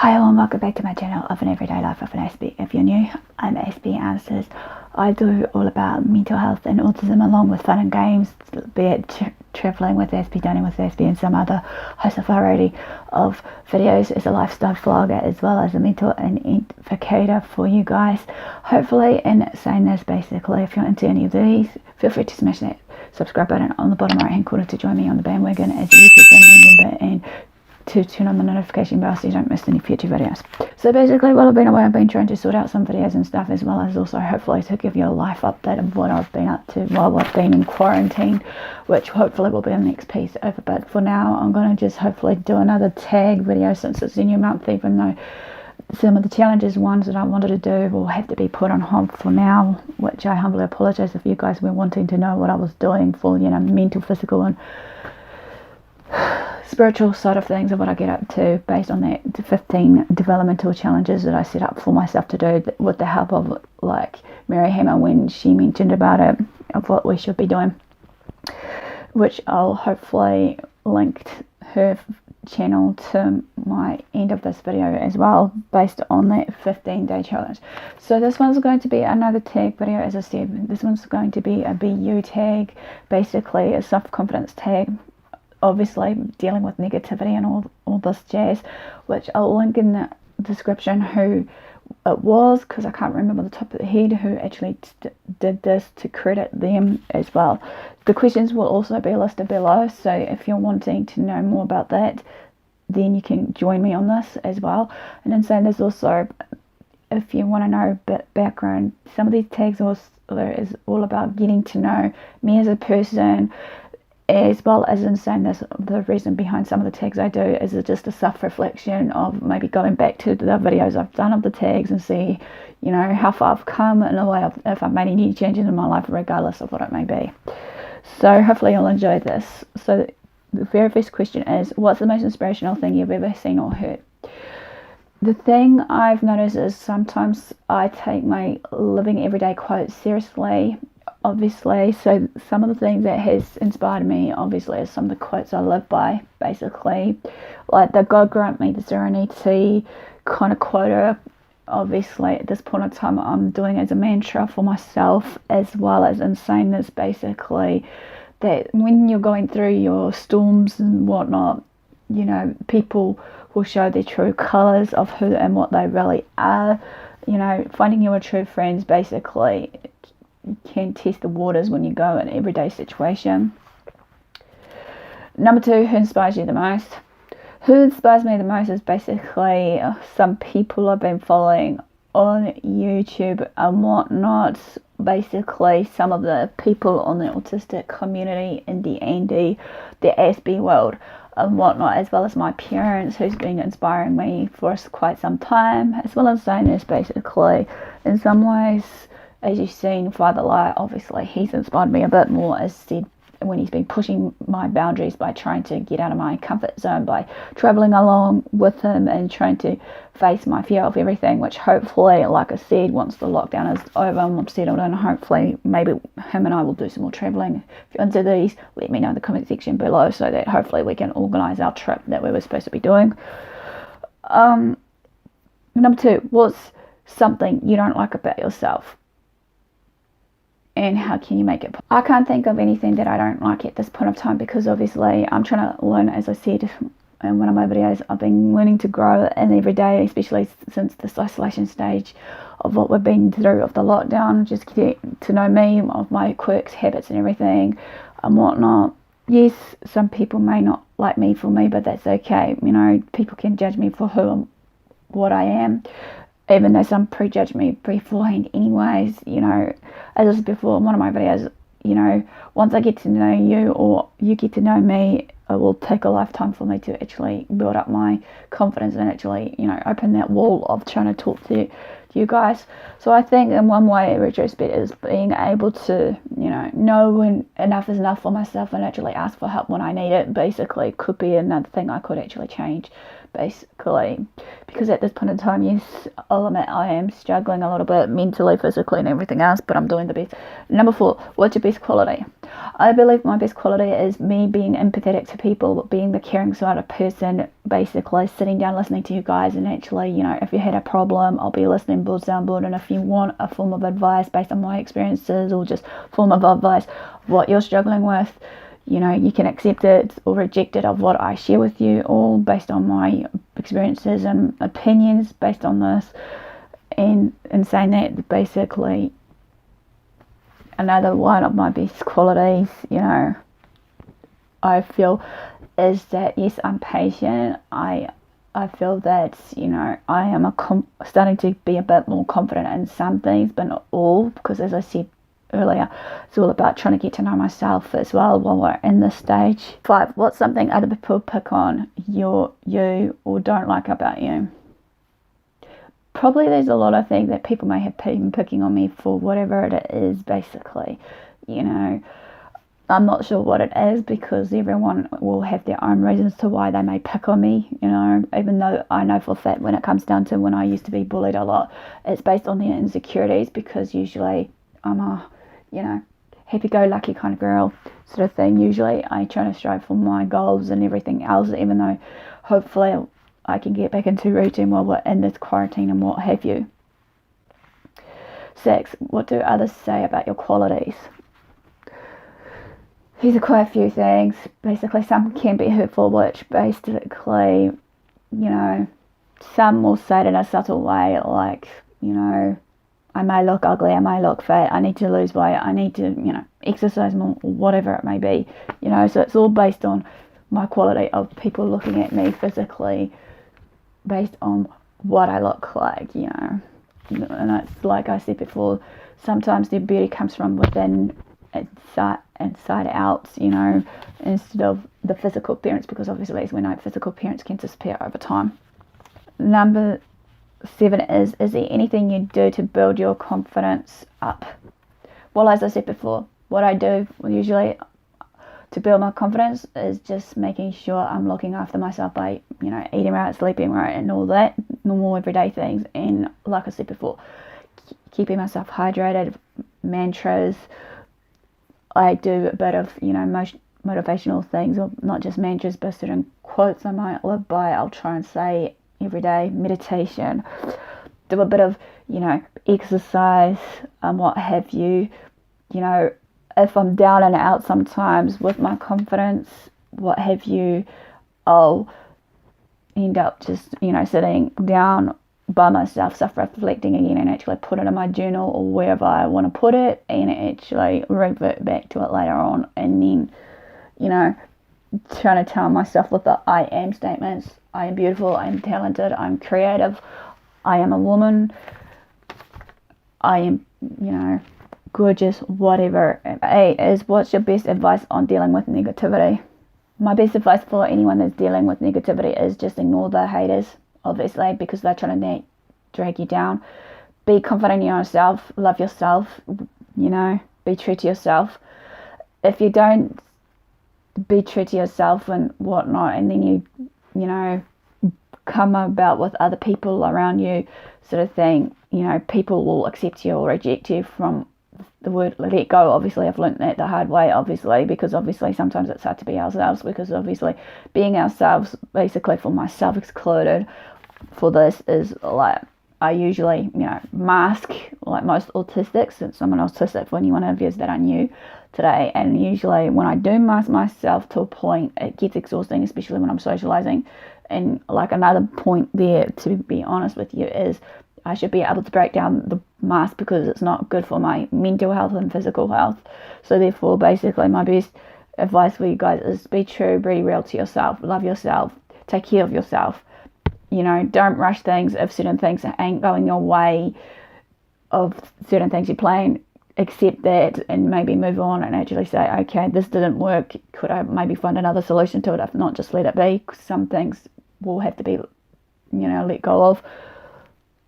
Hi all and welcome back to my channel of an everyday life of an Aspie. If you're new, I'm Aspie Answers. I do all about mental health and autism along with fun and games, be it travelling with Aspie, dining with Aspie, and some other host of variety of videos as a lifestyle vlogger as well as a mental and educator for you guys. Hopefully, in saying this, basically, if you're into any of these, feel free to smash that subscribe button on the bottom right hand corner to join me on the bandwagon as a YouTube family member and to turn on the notification bell so you don't miss any future videos. So basically, while I've been away, I've been trying to sort out some videos and stuff, as well as also hopefully to give you a life update of what I've been up to while I've been in quarantine, which hopefully will be the next piece over. But for now, I'm going to just hopefully do another tag video since it's a new month, even though some of the challenges ones that I wanted to do will have to be put on hold for now, which I humbly apologize if you guys were wanting to know what I was doing for, mental, physical and spiritual side of things, and what I get up to based on that 15 developmental challenges that I set up for myself to do with the help of like Mary Hammer when she mentioned about it, of what we should be doing, which I'll hopefully link her channel to my end of this video as well, based on that 15-day challenge. So this one's going to be another tag video. As I said, this one's going to be a BU tag, basically a self-confidence tag, obviously dealing with negativity and all this jazz, which I'll link in the description who it was, because I can't remember the top of the head who actually did this, to credit them as well. The questions will also be listed below, so if you're wanting to know more about that, then you can join me on this as well. And then saying there's also, if you want to know a bit background, some of these tags also is all about getting to know me as a person, as well as in saying this, the reason behind some of the tags I do is just a self-reflection of maybe going back to the videos I've done of the tags and see, how far I've come in a way of if I've made any changes in my life, regardless of what it may be. So hopefully you'll enjoy this. So the very first question is, what's the most inspirational thing you've ever seen or heard? The thing I've noticed is sometimes I take my living everyday quotes seriously, obviously. So some of the things that has inspired me obviously is some of the quotes I live by, basically, like the God grant me the serenity kind of quote. Obviously at this point in time I'm doing as a mantra for myself, as well as in saying this, basically, that when you're going through your storms and whatnot, people will show their true colors of who and what they really are. Finding your true friends basically can test the waters when you go in an everyday situation. Number 2, who inspires you the most? Who inspires me the most is basically some people I've been following on YouTube and whatnot. Basically, some of the people on the autistic community in the Aspie world and whatnot, as well as my parents, who's been inspiring me for quite some time, as well as saying this, basically, in some ways, as you've seen, Father Lala, obviously, he's inspired me a bit more, as said, when he's been pushing my boundaries by trying to get out of my comfort zone, by travelling along with him and trying to face my fear of everything, which hopefully, like I said, once the lockdown is over and I'm settled in, hopefully, maybe him and I will do some more travelling. If you're into these, let me know in the comment section below so that hopefully we can organise our trip that we were supposed to be doing. Number 2, what's something you don't like about yourself? And how can you make it? I can't think of anything that I don't like at this point of time, because obviously I'm trying to learn, as I said in one of my videos, I've been learning to grow in every day, especially since this isolation stage of what we've been through of the lockdown, just get to know me, of my quirks, habits and everything and whatnot. Yes, some people may not like me for me, but that's okay. People can judge me for who and what I am, even though some prejudge me beforehand anyways. As I said before in one of my videos, once I get to know you or you get to know me, it will take a lifetime for me to actually build up my confidence and actually, open that wall of trying to talk to you guys. So I think in one way, in retrospect, is being able to, know when enough is enough for myself and actually ask for help when I need it, basically, could be another thing I could actually change, basically, because at this point in time, yes, I'll admit I am struggling a little bit mentally, physically and everything else, but I'm doing the best. Number 4, what's your best quality? I believe my best quality is me being empathetic to people, being the caring sort of person, basically sitting down listening to you guys, and actually, you know, if you had a problem, I'll be listening boards down board, and if you want a form of advice based on my experiences, or just form of advice what you're struggling with, you know, you can accept it or reject it of what I share with you, all based on my experiences and opinions based on this. And in saying that, basically, another one of my best qualities, you know, I feel is that, yes, I'm patient. I feel that, you know, I am starting to be a bit more confident in some things, but not all, because as I said earlier, it's all about trying to get to know myself as well while we're in this stage. 5, what's something other people pick on you or don't like about you? Probably there's a lot of things that people may have been picking on me for, whatever it is, basically. You know, I'm not sure what it is, because everyone will have their own reasons to why they may pick on me, you know, even though I know for a fact when it comes down to when I used to be bullied a lot, it's based on their insecurities, because usually I'm a, you know, happy-go-lucky kind of girl sort of thing. Usually I try to strive for my goals and everything else, even though hopefully I can get back into routine while we're in this quarantine and what have you. 6, what do others say about your qualities? These are quite a few things. Basically, some can be hurtful, which basically, you know, some will say it in a subtle way, like, you know, I may look ugly, I may look fat, I need to lose weight, I need to, you know, exercise more, whatever it may be, you know. So it's all based on my quality of people looking at me physically based on what I look like, you know. And it's like I said before, sometimes the beauty comes from within, inside out, you know, instead of the physical appearance, because obviously, as we know, physical appearance can disappear over time. Number 7 is there anything you do to build your confidence up? Well, as I said before, what I do usually to build my confidence is just making sure I'm looking after myself by, you know, eating right, sleeping right, and all that normal everyday things. And like I said before, keeping myself hydrated, mantras. I do a bit of, you know, motivational things, or not just mantras, but certain quotes I might live by. I'll try and say every day. Meditation, do a bit of, you know, exercise, what have you. You know, if I'm down and out sometimes with my confidence, what have you, I'll end up just, you know, sitting down by myself, self-reflecting again, and actually put it in my journal or wherever I want to put it, and actually revert back to it later on. And then, you know, trying to tell myself with the I am statements: I am beautiful, I am talented, I'm creative, I am a woman, I am, you know, gorgeous, whatever. 8 is, what's your best advice on dealing with negativity? My best advice for anyone that's dealing with negativity is just ignore the haters, obviously, because they're trying to drag you down. Be confident in yourself, love yourself, you know, be true to yourself. If you don't be true to yourself and whatnot, and then you know, come about with other people around you sort of thing, you know, people will accept you or reject you. From the word let go, obviously I've learnt that the hard way, obviously, because obviously sometimes it's hard to be ourselves, because obviously being ourselves, basically for myself excluded, for this is like, I usually, you know, mask, like most autistics, since I'm an autistic, for anyone of you that are new today. And usually when I do mask myself to a point, it gets exhausting, especially when I'm socializing. And like another point there, to be honest with you, is I should be able to break down the mask, because it's not good for my mental health and physical health. So therefore, basically, my best advice for you guys is be true, be real to yourself, love yourself, take care of yourself. You know, don't rush things. If certain things ain't going your way, of certain things you're playing, accept that and maybe move on and actually say, okay, this didn't work. Could I maybe find another solution to it? If not, just let it be. Some things will have to be, you know, let go of.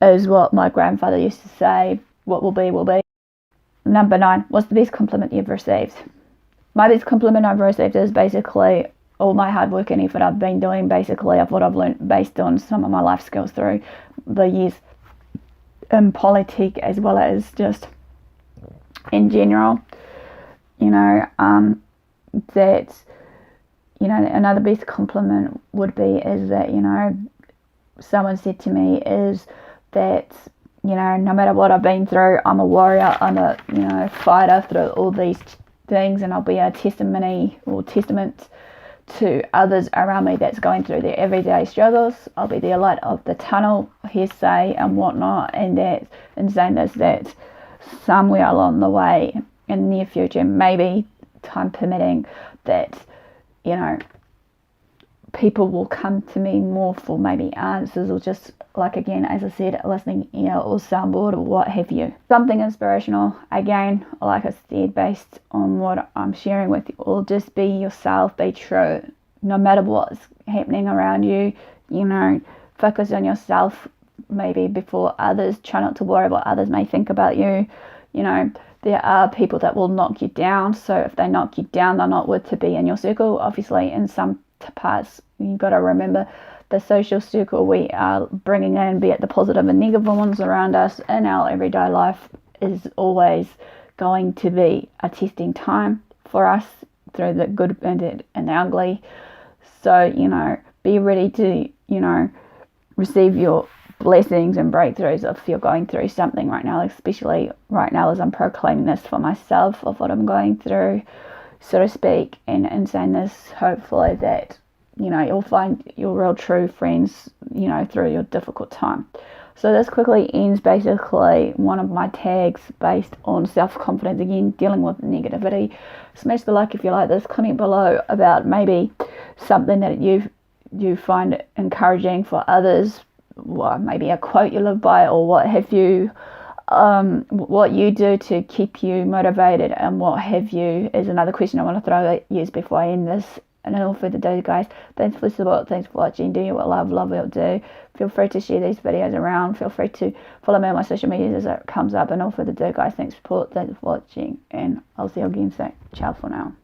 Is what my grandfather used to say, what will be, will be. Number 9, what's the best compliment you've received? My best compliment I've received is basically all my hard work and effort I've been doing, basically, of what I've learned based on some of my life skills through the years in Polytech, as well as just in general. You know, that, you know, another best compliment would be is that, you know, someone said to me is that, you know, no matter what I've been through, I'm a warrior, I'm a, you know, fighter through all these things, and I'll be a testament to others around me that's going through their everyday struggles. I'll be the light of the tunnel, hearsay and whatnot, and that in saying this, that somewhere along the way in the near future, maybe time permitting, that, you know, people will come to me more for maybe answers, or just, like, again, as I said, listening ear or soundboard or what have you. Something inspirational, again, like I said, based on what I'm sharing with you all. Just be yourself, be true, no matter what's happening around you. You know, focus on yourself maybe before others. Try not to worry what others may think about you. You know, there are people that will knock you down, so if they knock you down, they're not worth to be in your circle. Obviously, in some parts, you've got to remember the social circle we are bringing in, be it the positive and negative ones around us in our everyday life, is always going to be a testing time for us through the good and the ugly. So, you know, be ready to, you know, receive your blessings and breakthroughs if you're going through something right now, especially right now as I'm proclaiming this for myself of what I'm going through, so to speak, and in saying this, hopefully that, you know, you'll find your real true friends, you know, through your difficult time. So this quickly ends basically one of my tags based on self-confidence, again, dealing with negativity. Smash the like if you like this, comment below about maybe something that you find encouraging for others, well, maybe a quote you live by, or what have you, what you do to keep you motivated and what have you, is another question I want to throw at you before I end this. And all further ado, guys, thanks for the support, thanks for watching. Do what love will do. Feel free to share these videos around. Feel free to follow me on my social medias as it comes up. And all further ado, guys, thanks for support, thanks for watching, and I'll see you again soon. Ciao for now.